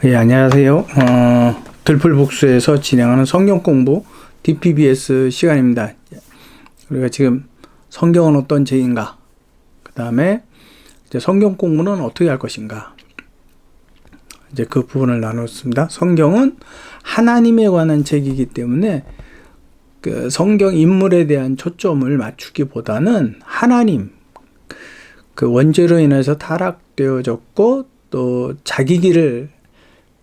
예, 안녕하세요. 들풀복수에서 진행하는 성경 공부 DPBS 시간입니다. 우리가 지금 성경은 어떤 책인가? 그 다음에 이제 성경 공부는 어떻게 할 것인가? 이제 그 부분을 나눴습니다. 성경은 하나님에 관한 책이기 때문에 그 성경 인물에 대한 초점을 맞추기보다는 하나님, 그 원죄로 인해서 타락되어졌고 또 자기 길을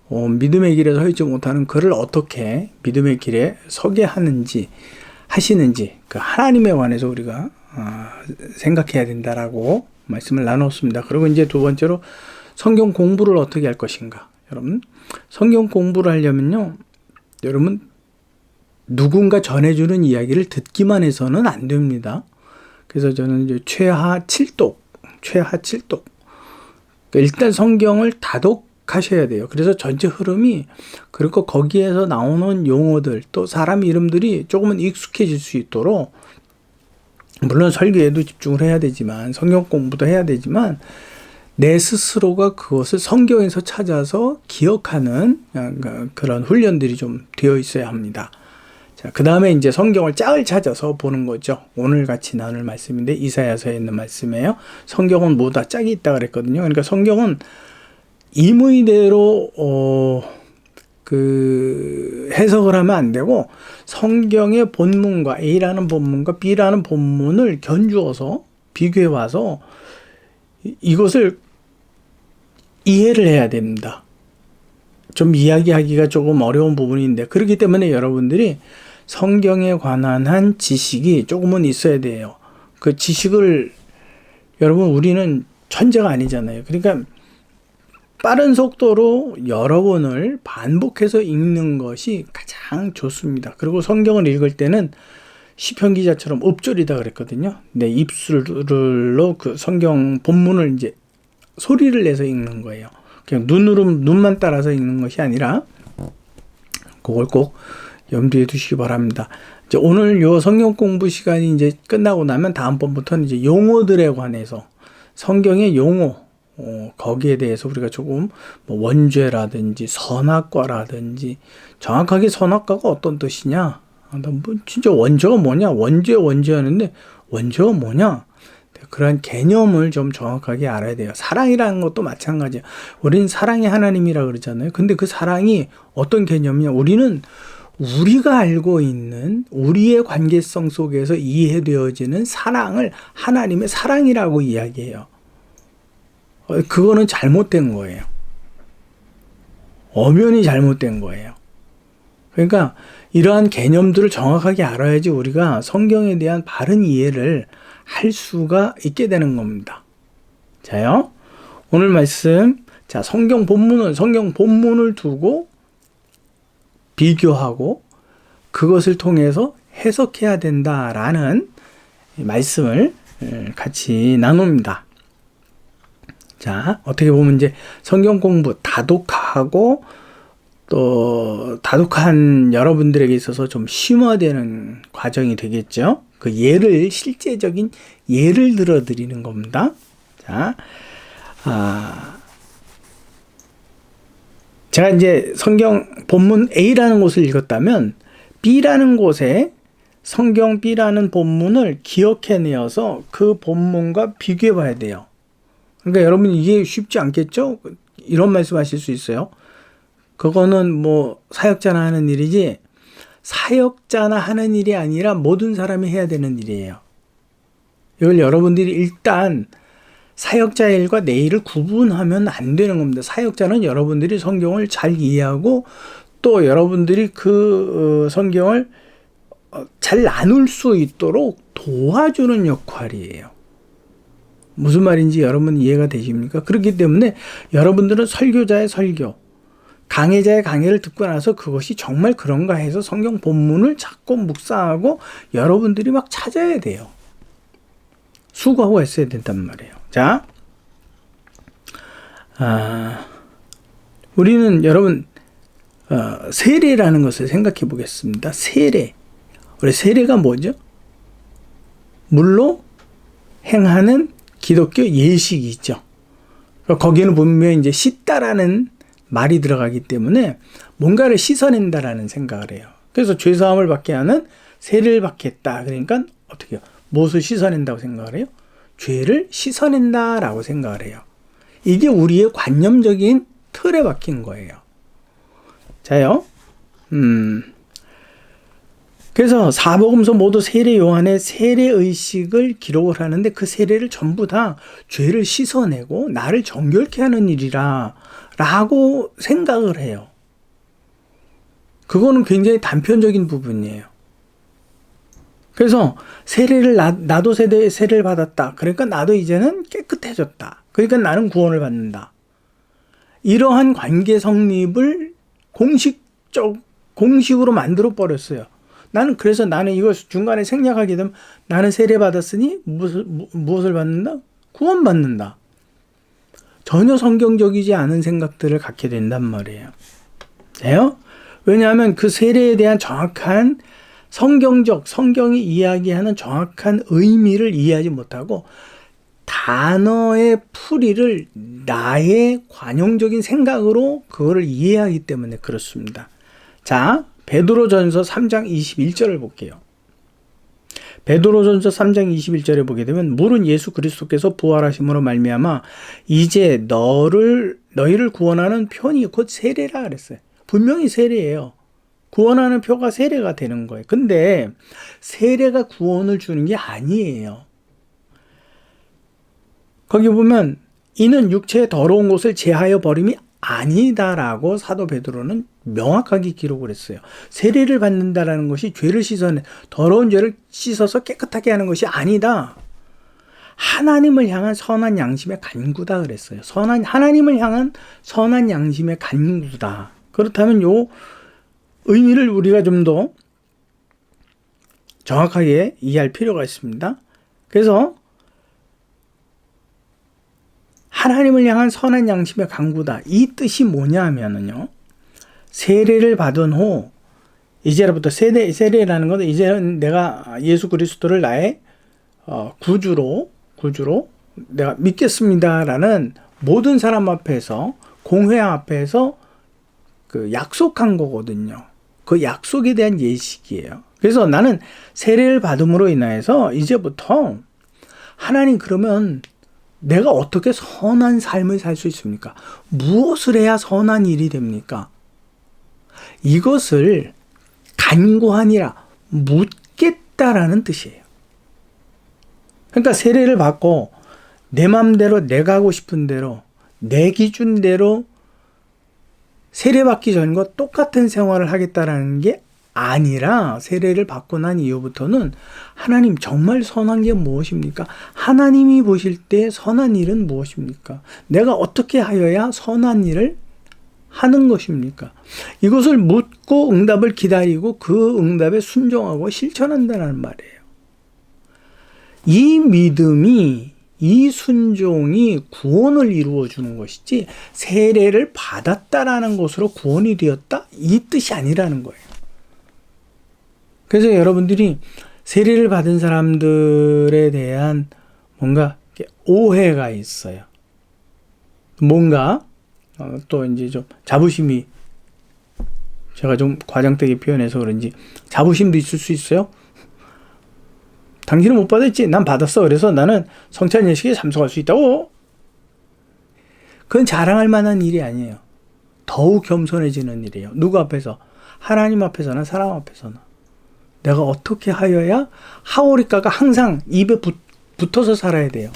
믿음의 길에 서 있지 못하는 그를 어떻게 믿음의 길에 서게 하시는지 그 하나님에 관해서 우리가 생각해야 된다라고 말씀을 나눴습니다. 그리고 이제 두 번째로 성경 공부를 어떻게 할 것인가. 여러분, 성경 공부를 하려면요, 여러분 누군가 전해주는 이야기를 듣기만 해서는 안 됩니다. 그래서 저는 이제 최하 7독. 그러니까 일단 성경을 다독하셔야 돼요. 그래서 전체 흐름이, 그리고 거기에서 나오는 용어들, 또 사람 이름들이 조금은 익숙해질 수 있도록, 물론 설교에도 집중을 해야 되지만, 성경 공부도 해야 되지만, 내 스스로가 그것을 성경에서 찾아서 기억하는 그런 훈련들이 좀 되어 있어야 합니다. 자, 그 다음에 이제 성경을 짝을 찾아서 보는 거죠. 오늘 같이 나눌 말씀인데 이사야서에 있는 말씀이에요. 성경은 모두 다 짝이 있다 그랬거든요. 그러니까 성경은 임의대로 해석을 하면 안 되고, 성경의 본문과 A라는 본문과 B라는 본문을 견주어서 비교해 와서 이것을 이해를 해야 됩니다. 좀 이야기하기가 조금 어려운 부분인데, 그렇기 때문에 여러분들이 성경에 관한 한 지식이 조금은 있어야 돼요. 그 지식을, 여러분 우리는 천재가 아니잖아요. 그러니까 빠른 속도로 여러 번을 반복해서 읽는 것이 가장 좋습니다. 그리고 성경을 읽을 때는 시편 기자처럼 읊조리다 그랬거든요. 내 입술로 그 성경 본문을 이제 소리를 내서 읽는 거예요. 그냥 눈만 따라서 읽는 것이 아니라, 그걸 꼭 염두에 두시기 바랍니다. 이제 오늘 요 성경 공부 시간이 이제 끝나고 나면 다음번부터는 이제 용어들에 관해서, 성경의 용어, 거기에 대해서 우리가 조금 뭐 원죄라든지 선악과라든지, 정확하게 선악과가 어떤 뜻이냐? 뭐 진짜 원죄가 뭐냐? 원죄 하는데 원죄가 뭐냐? 그런 개념을 좀 정확하게 알아야 돼요. 사랑이라는 것도 마찬가지예요. 우리는 사랑의 하나님이라 그러잖아요. 근데 그 사랑이 어떤 개념이냐? 우리는 우리가 알고 있는 우리의 관계성 속에서 이해되어지는 사랑을 하나님의 사랑이라고 이야기해요. 그거는 잘못된 거예요. 엄연히 잘못된 거예요. 그러니까 이러한 개념들을 정확하게 알아야지 우리가 성경에 대한 바른 이해를 할 수가 있게 되는 겁니다. 자요, 오늘 말씀, 자, 성경 본문을 두고 비교하고 그것을 통해서 해석해야 된다라는 말씀을 같이 나눕니다. 자, 어떻게 보면 이제 성경 공부 다독하고 또 다독한 여러분들에게 있어서 좀 심화되는 과정이 되겠죠. 그 실제적인 예를 들어 드리는 겁니다. 자, 제가 이제 성경 본문 A라는 곳을 읽었다면 B라는 곳에 성경 B라는 본문을 기억해내어서 그 본문과 비교해 봐야 돼요. 그러니까 여러분 이게 쉽지 않겠죠? 이런 말씀 하실 수 있어요. 그거는 뭐 사역자나 하는 일이지, 사역자나 하는 일이 아니라 모든 사람이 해야 되는 일이에요. 이걸 여러분들이 일단 사역자의 일과 내 일을 구분하면 안 되는 겁니다. 사역자는 여러분들이 성경을 잘 이해하고 또 여러분들이 그 성경을 잘 나눌 수 있도록 도와주는 역할이에요. 무슨 말인지 여러분 이해가 되십니까? 그렇기 때문에 여러분들은 설교자의 설교, 강해자의 강해를 듣고 나서 그것이 정말 그런가 해서 성경 본문을 찾고 묵상하고 여러분들이 막 찾아야 돼요. 수고하고 했어야 된단 말이에요. 자, 우리는 여러분 세례라는 것을 생각해 보겠습니다. 세례. 우리 세례가 뭐죠? 물로 행하는 기독교 예식이죠. 거기에는 분명히 이제 씻다라는 말이 들어가기 때문에 뭔가를 씻어낸다라는 생각을 해요. 그래서 죄사함을 받게 하는 세례를 받겠다. 그러니까 어떻게 해요? 무엇을 씻어낸다고 생각을 해요? 죄를 씻어낸다라고 생각을 해요. 이게 우리의 관념적인 틀에 박힌 거예요. 자요. 그래서 사복음서 모두 세례 요한의 세례 의식을 기록을 하는데 그 세례를 전부 다 죄를 씻어내고 나를 정결케 하는 일이라 라고 생각을 해요. 그거는 굉장히 단편적인 부분이에요. 그래서 세례를 나도 세례를 받았다. 그러니까 나도 이제는 깨끗해졌다. 그러니까 나는 구원을 받는다. 이러한 관계 성립을 공식으로 만들어 버렸어요. 그래서 나는 이걸 중간에 생략하게 되면 나는 세례 받았으니 무엇을 받는다? 구원 받는다. 전혀 성경적이지 않은 생각들을 갖게 된단 말이에요. 돼요? 왜냐하면 그 세례에 대한 정확한 성경이 이야기하는 정확한 의미를 이해하지 못하고 단어의 풀이를 나의 관용적인 생각으로 그거를 이해하기 때문에 그렇습니다. 자, 베드로전서 3장 21절을 볼게요. 베드로전서 3장 21절에 보게 되면 물은 예수 그리스도께서 부활하심으로 말미암아 이제 너희를 구원하는 편이 곧 세례라 그랬어요. 분명히 세례예요. 구원하는 표가 세례가 되는 거예요. 근데 세례가 구원을 주는 게 아니에요. 거기 보면 이는 육체의 더러운 것을 제하여 버림이 아니다라고 사도 베드로는 명확하게 기록을 했어요. 세례를 받는다라는 것이 죄를 더러운 죄를 씻어서 깨끗하게 하는 것이 아니다. 하나님을 향한 선한 양심의 간구다 그랬어요. 하나님을 향한 선한 양심의 간구다. 그렇다면 요 의미를 우리가 좀 더 정확하게 이해할 필요가 있습니다. 그래서 하나님을 향한 선한 양심의 간구다. 이 뜻이 뭐냐면요. 세례를 받은 후 이제부터 세례라는 것은 이제는 내가 예수 그리스도를 나의 구주로 내가 믿겠습니다라는 모든 사람 앞에서 공회 앞에서 그 약속한 거거든요. 그 약속에 대한 예식이에요. 그래서 나는 세례를 받음으로 인하여서 이제부터 하나님 그러면 내가 어떻게 선한 삶을 살 수 있습니까? 무엇을 해야 선한 일이 됩니까? 이것을 간구하니라 묻겠다라는 뜻이에요. 그러니까 세례를 받고 내 맘대로 내가 하고 싶은 대로 내 기준대로 세례받기 전과 똑같은 생활을 하겠다라는 게 아니라 세례를 받고 난 이후부터는 하나님 정말 선한 게 무엇입니까? 하나님이 보실 때 선한 일은 무엇입니까? 내가 어떻게 하여야 선한 일을 하는 것입니까? 이것을 묻고 응답을 기다리고 그 응답에 순종하고 실천한다는 말이에요. 이 믿음이 이 순종이 구원을 이루어 주는 것이지 세례를 받았다라는 것으로 구원이 되었다 이 뜻이 아니라는 거예요. 그래서 여러분들이 세례를 받은 사람들에 대한 뭔가 오해가 있어요. 뭔가 또 이제 좀 자부심이 제가 좀 과장되게 표현해서 그런지 자부심도 있을 수 있어요. 당신은 못 받았지? 난 받았어. 그래서 나는 성찬 예식에 참석할 수 있다고. 그건 자랑할 만한 일이 아니에요. 더욱 겸손해지는 일이에요. 누구 앞에서? 하나님 앞에서나 사람 앞에서나. 내가 어떻게 하여야 하오리가가 항상 입에 붙어서 살아야 돼요.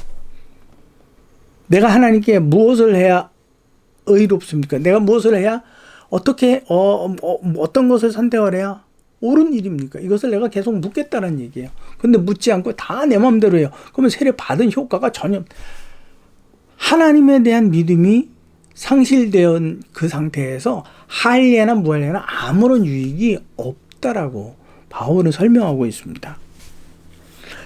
내가 하나님께 무엇을 해야 의롭습니까? 내가 무엇을 해야 어떻게 어떤 것을 선택을 해야 옳은 일입니까? 이것을 내가 계속 묻겠다는 얘기예요. 근데 묻지 않고 다 내 마음대로 해요. 그러면 세례 받은 효과가 전혀 하나님에 대한 믿음이 상실된 그 상태에서 할례나 무할례나 아무런 유익이 없다라고 바울은 설명하고 있습니다.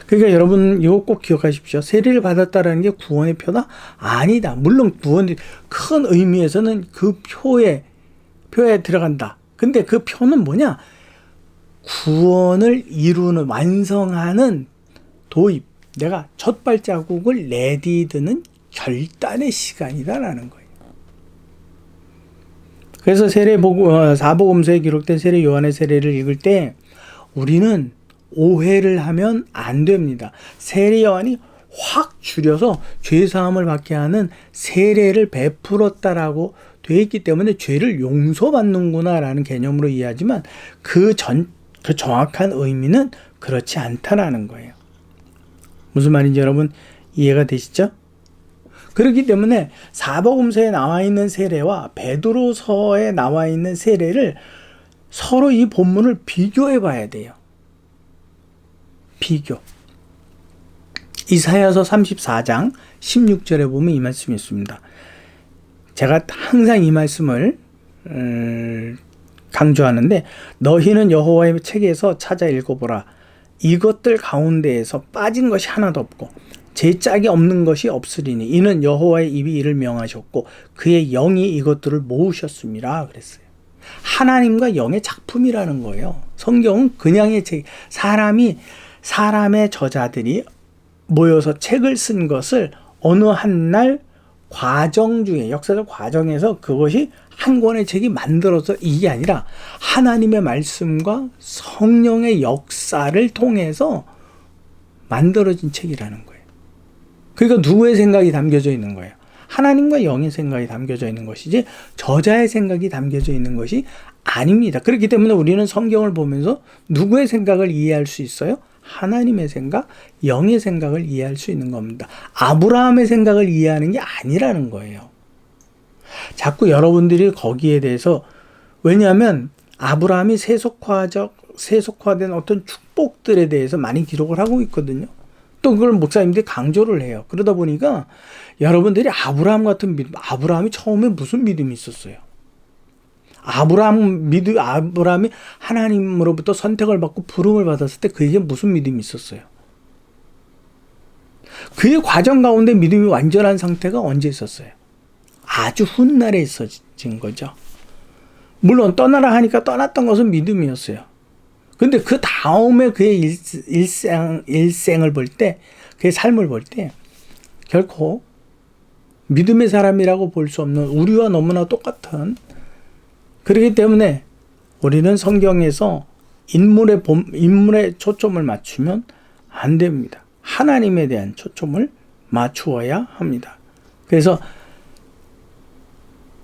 그러니까 여러분 이거 꼭 기억하십시오. 세례를 받았다라는 게 구원의 표다? 아니다. 물론 구원의 큰 의미에서는 그 표에 들어간다. 근데 그 표는 뭐냐? 구원을 이루는 완성하는 도입. 내가 첫 발자국을 내디드는 결단의 시간이다라는 거예요. 그래서 사복음서에 기록된 세례 요한의 세례를 읽을 때 우리는 오해를 하면 안 됩니다. 세례 요한이 확 줄여서 죄사함을 받게 하는 세례를 베풀었다라고 되어 있기 때문에 죄를 용서받는구나라는 개념으로 이해하지만 그 정확한 의미는 그렇지 않다라는 거예요. 무슨 말인지 여러분 이해가 되시죠? 그렇기 때문에 사복음서에 나와 있는 세례와 베드로서에 나와 있는 세례를 서로 이 본문을 비교해 봐야 돼요. 비교. 이사야서 34장 16절에 보면 이 말씀이 있습니다. 제가 항상 이 말씀을 강조하는데 너희는 여호와의 책에서 찾아 읽어보라. 이것들 가운데에서 빠진 것이 하나도 없고 제 짝이 없는 것이 없으리니 이는 여호와의 입이 이를 명하셨고 그의 영이 이것들을 모으셨습니다. 그랬어요. 하나님과 영의 작품이라는 거예요. 성경은 그냥의 책, 사람의 저자들이 모여서 책을 쓴 것을 어느 한 날 과정 중에 역사적 과정에서 그것이 한 권의 책이 만들어서 이게 아니라 하나님의 말씀과 성령의 역사를 통해서 만들어진 책이라는 거예요. 그러니까 누구의 생각이 담겨져 있는 거예요? 하나님과 영의 생각이 담겨져 있는 것이지 저자의 생각이 담겨져 있는 것이 아닙니다. 그렇기 때문에 우리는 성경을 보면서 누구의 생각을 이해할 수 있어요? 하나님의 생각, 영의 생각을 이해할 수 있는 겁니다. 아브라함의 생각을 이해하는 게 아니라는 거예요. 자꾸 여러분들이 거기에 대해서 왜냐하면 아브라함이 세속화된 어떤 축복들에 대해서 많이 기록을 하고 있거든요. 또 그걸 목사님들이 강조를 해요. 그러다 보니까 여러분들이 아브라함 같은 믿음, 아브라함이 처음에 무슨 믿음이 있었어요? 아브라함이 하나님으로부터 선택을 받고 부름을 받았을 때 그에게 무슨 믿음이 있었어요? 그의 과정 가운데 믿음이 완전한 상태가 언제 있었어요? 아주 훗날에 있어진 거죠. 물론 떠나라 하니까 떠났던 것은 믿음이었어요. 근데 그 다음에 그의 일생을 볼 때, 그의 삶을 볼 때 결코 믿음의 사람이라고 볼 수 없는 우리와 너무나 똑같은 그렇기 때문에 우리는 성경에서 인물에 초점을 맞추면 안 됩니다. 하나님에 대한 초점을 맞추어야 합니다. 그래서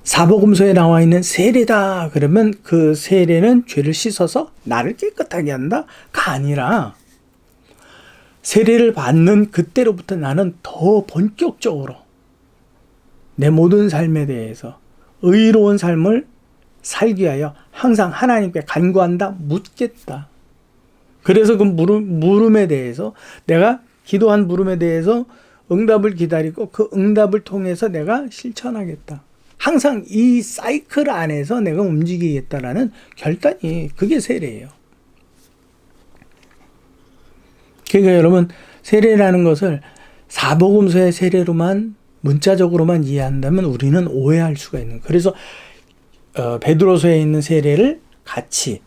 사복음서에 나와 있는 세례다 그러면 그 세례는 죄를 씻어서 나를 깨끗하게 한다가 아니라 세례를 받는 그때로부터 나는 더 본격적으로 내 모든 삶에 대해서 의로운 삶을 살기 위하여 항상 하나님께 간구한다, 묻겠다. 그래서 그 물음에 대해서 내가 기도한 물음에 대해서 응답을 기다리고 그 응답을 통해서 내가 실천하겠다. 항상 이 사이클 안에서 내가 움직이겠다라는 결단이 그게 세례예요. 그러니까 여러분 세례라는 것을 사복음서의 세례로만 문자적으로만 이해한다면 우리는 오해할 수가 있는 거예요. 그래서 베드로서에 있는 세례를 같이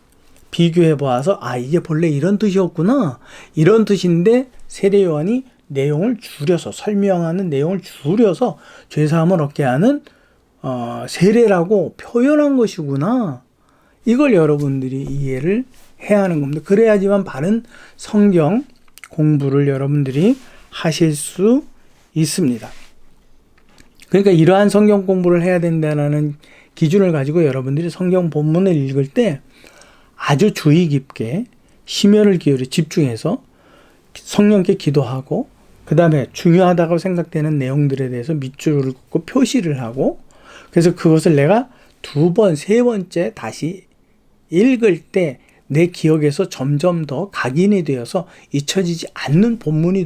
비교해 보아서 이게 본래 이런 뜻이었구나. 이런 뜻인데 세례 요한이 내용을 줄여서 설명하는 내용을 줄여서 죄사함을 얻게 하는 세례라고 표현한 것이구나. 이걸 여러분들이 이해를 해야 하는 겁니다. 그래야지만 바른 성경 공부를 여러분들이 하실 수 있습니다. 그러니까 이러한 성경 공부를 해야 된다는 기준을 가지고 여러분들이 성경 본문을 읽을 때 아주 주의 깊게 심혈을 기울여 집중해서 성령께 기도하고 그 다음에 중요하다고 생각되는 내용들에 대해서 밑줄을 긋고 표시를 하고 그래서 그것을 내가 2번, 3번째 다시 읽을 때 내 기억에서 점점 더 각인이 되어서 잊혀지지 않는 본문이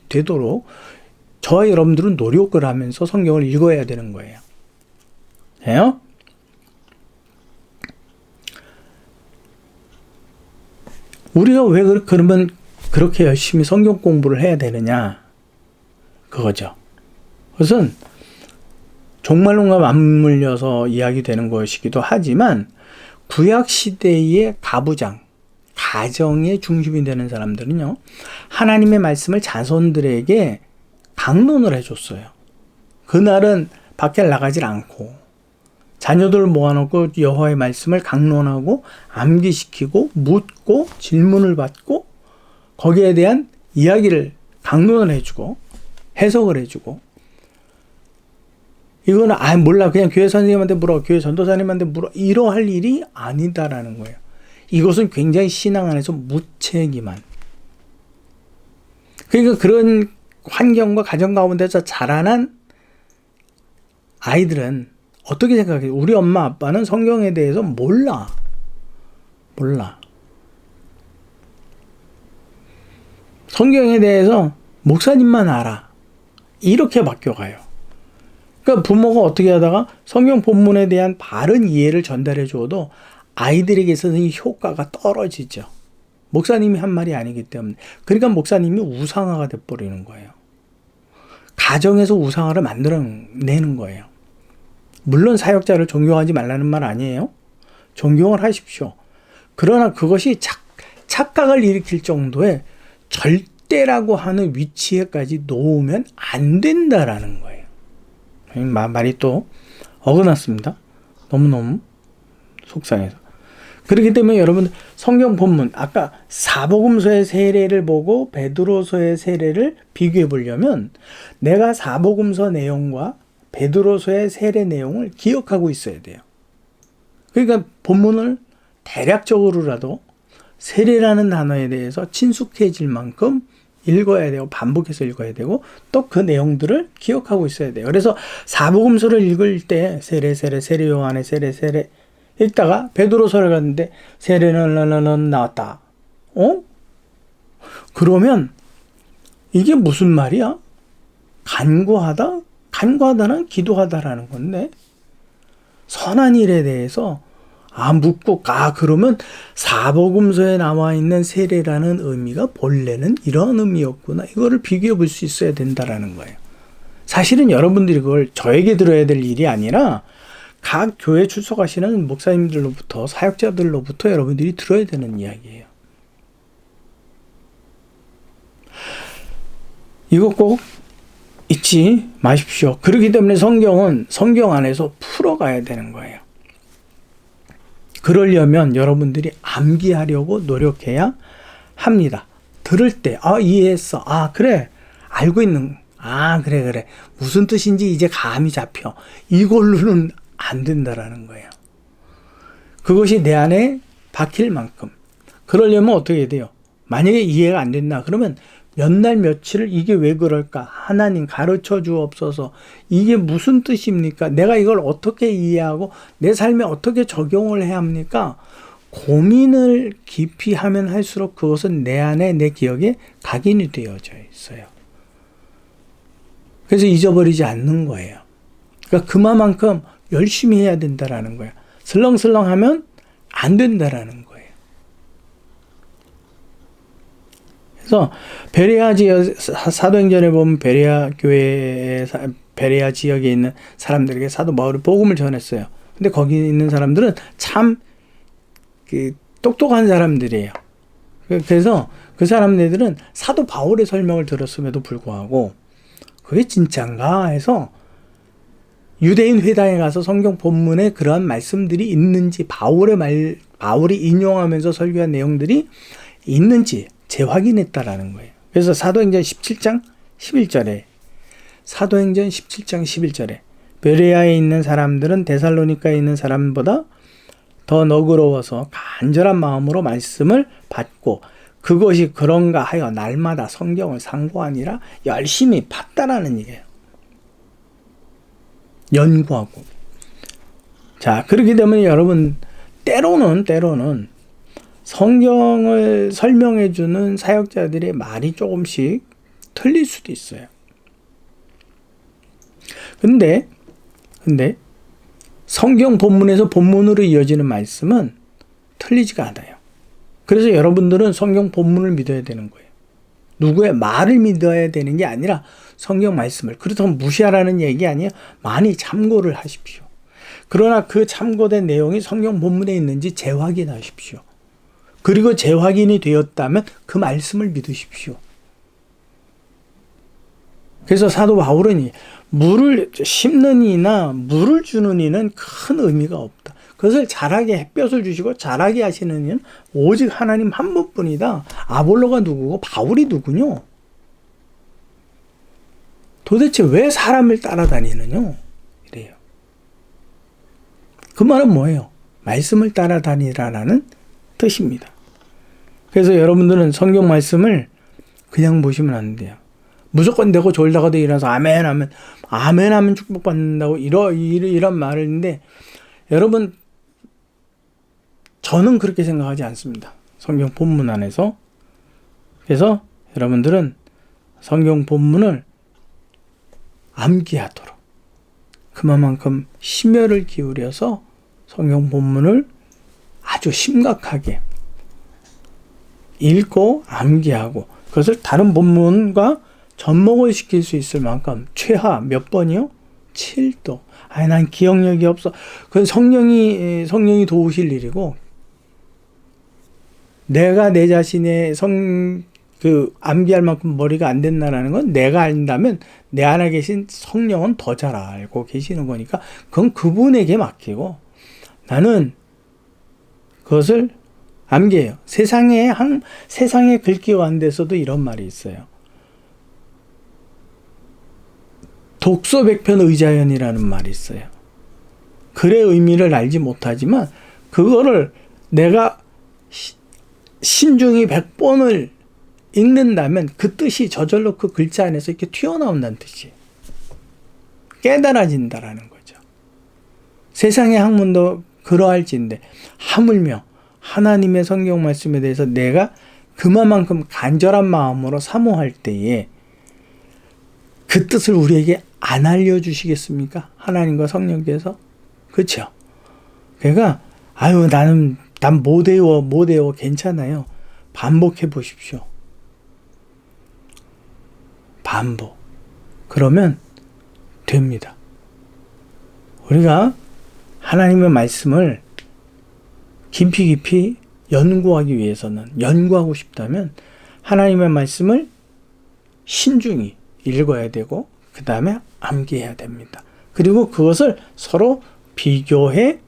되도록 저와 여러분들은 노력을 하면서 성경을 읽어야 되는 거예요. 해요? 우리가 왜 그러면 그렇게 열심히 성경 공부를 해야 되느냐? 그거죠. 그것은 종말론과 맞물려서 이야기되는 것이기도 하지만 구약시대의 가정의 중심이 되는 사람들은요. 하나님의 말씀을 자손들에게 강론을 해줬어요. 그날은 밖에 나가질 않고 자녀들을 모아놓고 여호와의 말씀을 강론하고 암기시키고 묻고 질문을 받고 거기에 대한 이야기를 강론을 해주고 해석을 해주고 이거는 몰라 그냥 교회 선생님한테 물어 교회 전도사님한테 물어 이러할 일이 아니다라는 거예요. 이것은 굉장히 신앙 안에서 무책임한 그러니까 그런 환경과 가정 가운데서 자라난 아이들은 어떻게 생각해요? 우리 엄마 아빠는 성경에 대해서 몰라. 성경에 대해서 목사님만 알아. 이렇게 바뀌어가요. 그러니까 부모가 어떻게 하다가 성경 본문에 대한 바른 이해를 전달해 줘도 아이들에게 있어서는 효과가 떨어지죠. 목사님이 한 말이 아니기 때문에. 그러니까 목사님이 우상화가 돼버리는 거예요. 가정에서 우상화를 만들어내는 거예요. 물론 사역자를 존경하지 말라는 말 아니에요. 존경을 하십시오. 그러나 그것이 착각을 일으킬 정도의 절대라고 하는 위치에까지 놓으면 안 된다라는 거예요. 말이 또 어긋났습니다. 너무너무 속상해서. 그렇기 때문에 여러분 성경 본문 아까 사복음서의 세례를 보고 베드로서의 세례를 비교해 보려면 내가 사복음서 내용과 베드로서의 세례 내용을 기억하고 있어야 돼요. 그러니까 본문을 대략적으로라도 세례라는 단어에 대해서 친숙해질 만큼 읽어야 되고 반복해서 읽어야 되고 또 그 내용들을 기억하고 있어야 돼요. 그래서 사복음서를 읽을 때 세례 요한의 세례 읽다가 베드로서를 갔는데 세례는 나왔다. 그러면 이게 무슨 말이야? 간구하다는 기도하다라는 건데 선한 일에 대해서 묻고 그러면 사복음서에 나와 있는 세례라는 의미가 본래는 이런 의미였구나. 이거를 비교해 볼 수 있어야 된다라는 거예요. 사실은 여러분들이 그걸 저에게 들어야 될 일이 아니라 각 교회 출석하시는 목사님들로부터 사역자들로부터 여러분들이 들어야 되는 이야기예요. 이거 꼭 잊지 마십시오. 그렇기 때문에 성경은 성경 안에서 풀어가야 되는 거예요. 그러려면 여러분들이 암기하려고 노력해야 합니다. 들을 때 이해했어. 그래. 알고 있는 그래. 무슨 뜻인지 이제 감이 잡혀. 이걸로는 안 된다라는 거예요. 그것이 내 안에 박힐 만큼. 그러려면 어떻게 돼요? 만약에 이해가 안 된다. 그러면 몇 날 며칠을 이게 왜 그럴까? 하나님 가르쳐 주옵소서. 이게 무슨 뜻입니까? 내가 이걸 어떻게 이해하고 내 삶에 어떻게 적용을 해야 합니까? 고민을 깊이 하면 할수록 그것은 내 안에 내 기억에 각인이 되어져 있어요. 그래서 잊어버리지 않는 거예요. 그러니까 그만큼 열심히 해야 된다라는 거예요. 슬렁슬렁 하면 안 된다라는 거예요. 그래서 베레아 지역 사도행전에 보면 베레아 교회 베레아 지역에 있는 사람들에게 사도 바울이 복음을 전했어요. 근데 거기 있는 사람들은 참 똑똑한 사람들이에요. 그래서 그 사람들은 사도 바울의 설명을 들었음에도 불구하고 그게 진짠가 해서 유대인 회당에 가서 성경 본문에 그러한 말씀들이 있는지 바울이 인용하면서 설교한 내용들이 있는지 재확인했다라는 거예요. 그래서 사도행전 17장 11절에 베레아에 있는 사람들은 데살로니카에 있는 사람보다 더 너그러워서 간절한 마음으로 말씀을 받고 그것이 그런가 하여 날마다 성경을 상고하니라 열심히 봤다라는 얘기예요. 연구하고. 자, 그렇기 때문에 여러분 때로는 성경을 설명해 주는 사역자들의 말이 조금씩 틀릴 수도 있어요. 근데 성경 본문에서 본문으로 이어지는 말씀은 틀리지가 않아요. 그래서 여러분들은 성경 본문을 믿어야 되는 거예요. 누구의 말을 믿어야 되는 게 아니라 성경 말씀을. 그렇다고 무시하라는 얘기 아니에요. 많이 참고를 하십시오. 그러나 그 참고된 내용이 성경 본문에 있는지 재확인하십시오. 그리고 재확인이 되었다면 그 말씀을 믿으십시오. 그래서 사도 바울은 물을 심는 이나 물을 주는 이는 큰 의미가 없다. 그것을 자라게 햇볕을 주시고 자라게 하시는 이는 오직 하나님 한 분뿐이다. 아볼로가 누구고 바울이 누구뇨? 도대체 왜 사람을 따라다니느냐? 이래요. 그 말은 뭐예요? 말씀을 따라다니라라는 뜻입니다. 그래서 여러분들은 성경 말씀을 그냥 보시면 안 돼요. 무조건 되고 졸다가도 일어나서 아멘 하면 아멘 하면 축복받는다고 이런 말을 했는데 여러분 저는 그렇게 생각하지 않습니다. 성경 본문 안에서. 그래서 여러분들은 성경 본문을 암기하도록 그만큼 심혈을 기울여서 성경 본문을 아주 심각하게 읽고 암기하고 그것을 다른 본문과 접목을 시킬 수 있을 만큼 최하 몇 번이요? 7도. 난 기억력이 없어. 그건 성령이 도우실 일이고 내가 내 자신의 암기할 만큼 머리가 안 된다라는 건 내가 안다면 내 안에 계신 성령은 더 잘 알고 계시는 거니까 그건 그분에게 맡기고 나는 그것을 암기해요. 세상에 글귀가 안 돼서도 이런 말이 있어요. 독서백편 의자연이라는 말이 있어요. 글의 의미를 알지 못하지만 그거를 내가 신중히 100번을 읽는다면 그 뜻이 저절로 그 글자 안에서 이렇게 튀어나온다는 뜻이에요. 깨달아진다라는 거죠. 세상의 학문도 그러할진데 하물며 하나님의 성경 말씀에 대해서 내가 그만큼 간절한 마음으로 사모할 때에 그 뜻을 우리에게 안 알려주시겠습니까? 하나님과 성령께서. 그렇죠? 그러니까 난 못 외워 괜찮아요. 반복해 보십시오. 반복. 그러면 됩니다. 우리가 하나님의 말씀을 깊이 연구하기 위해서는 연구하고 싶다면 하나님의 말씀을 신중히 읽어야 되고 그 다음에 암기해야 됩니다. 그리고 그것을 서로 비교해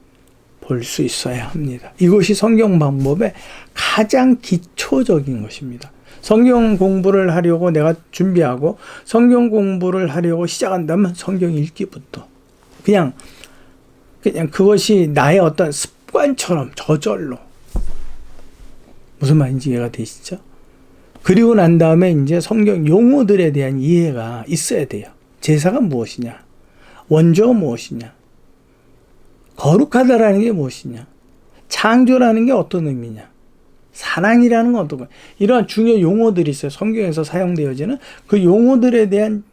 볼 수 있어야 합니다. 이것이 성경 방법의 가장 기초적인 것입니다. 성경 공부를 하려고 내가 준비하고 성경 공부를 하려고 시작한다면 성경 읽기부터 그냥 그것이 나의 어떤 습관처럼 저절로 무슨 말인지 이해가 되시죠? 그리고 난 다음에 이제 성경 용어들에 대한 이해가 있어야 돼요. 제사가 무엇이냐? 원조가 무엇이냐? 거룩하다라는 게 무엇이냐? 창조라는 게 어떤 의미냐? 사랑이라는 건 어떤 거야? 이러한 중요 용어들이 있어요. 성경에서 사용되어지는 그 용어들에 대한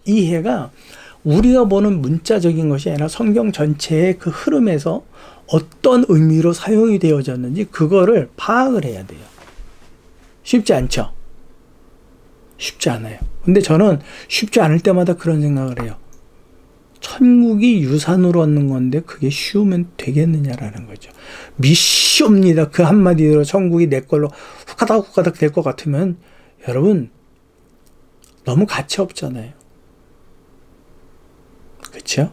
이해가 우리가 보는 문자적인 것이 아니라 성경 전체의 그 흐름에서 어떤 의미로 사용이 되어졌는지 그거를 파악을 해야 돼요. 쉽지 않죠? 쉽지 않아요. 근데 저는 쉽지 않을 때마다 그런 생각을 해요. 천국이 유산으로 얻는 건데 그게 쉬우면 되겠느냐라는 거죠. 미시옵니다. 그 한마디로 천국이 내 걸로 후가닥 될 것 같으면 여러분 너무 가치 없잖아요. 그렇죠?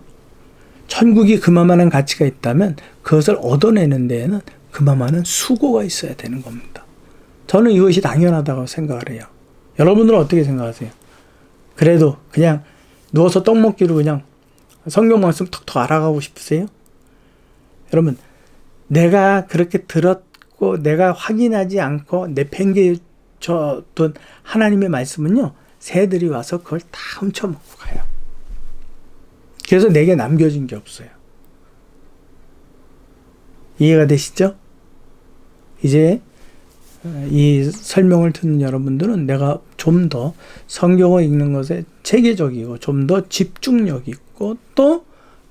천국이 그만한 가치가 있다면 그것을 얻어내는 데에는 그만한 수고가 있어야 되는 겁니다. 저는 이것이 당연하다고 생각을 해요. 여러분들은 어떻게 생각하세요? 그래도 그냥 누워서 떡 먹기로 그냥 성경 말씀 톡톡 알아가고 싶으세요? 여러분, 내가 그렇게 들었고 내가 확인하지 않고 내팽개쳤던 하나님의 말씀은요, 새들이 와서 그걸 다 훔쳐먹고 가요. 그래서 내게 남겨진 게 없어요. 이해가 되시죠? 이제 이 설명을 듣는 여러분들은 내가 좀 더 성경을 읽는 것에 체계적이고 좀 더 집중력 있고 또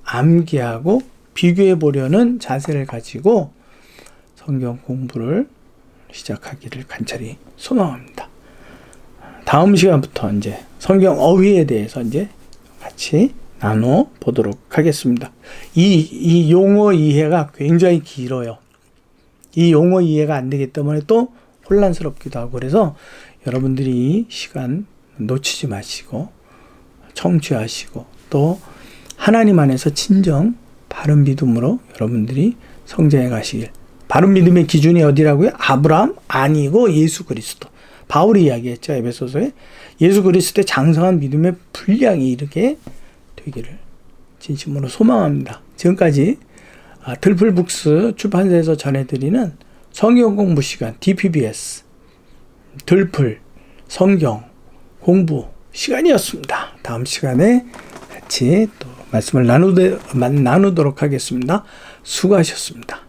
암기하고 비교해 보려는 자세를 가지고 성경 공부를 시작하기를 간절히 소망합니다. 다음 시간부터 이제 성경 어휘에 대해서 이제 같이 나눠 보도록 하겠습니다. 이 용어 이해가 굉장히 길어요. 이 용어 이해가 안 되기 때문에 또 혼란스럽기도 하고 그래서 여러분들이 시간 놓치지 마시고 청취하시고 또 하나님 안에서 진정 바른 믿음으로 여러분들이 성장해 가시길. 바른 믿음의 기준이 어디라고요? 아브라함 아니고 예수 그리스도. 바울이 이야기했죠. 에베소서에 예수 그리스도의 장성한 믿음의 분량이 이렇게 되기를 진심으로 소망합니다. 지금까지 들풀북스 출판사에서 전해드리는 성경 공부 시간 DPBS 들풀 성경 공부 시간이었습니다. 다음 시간에 같이 또 말씀을 나누도록 하겠습니다. 수고하셨습니다.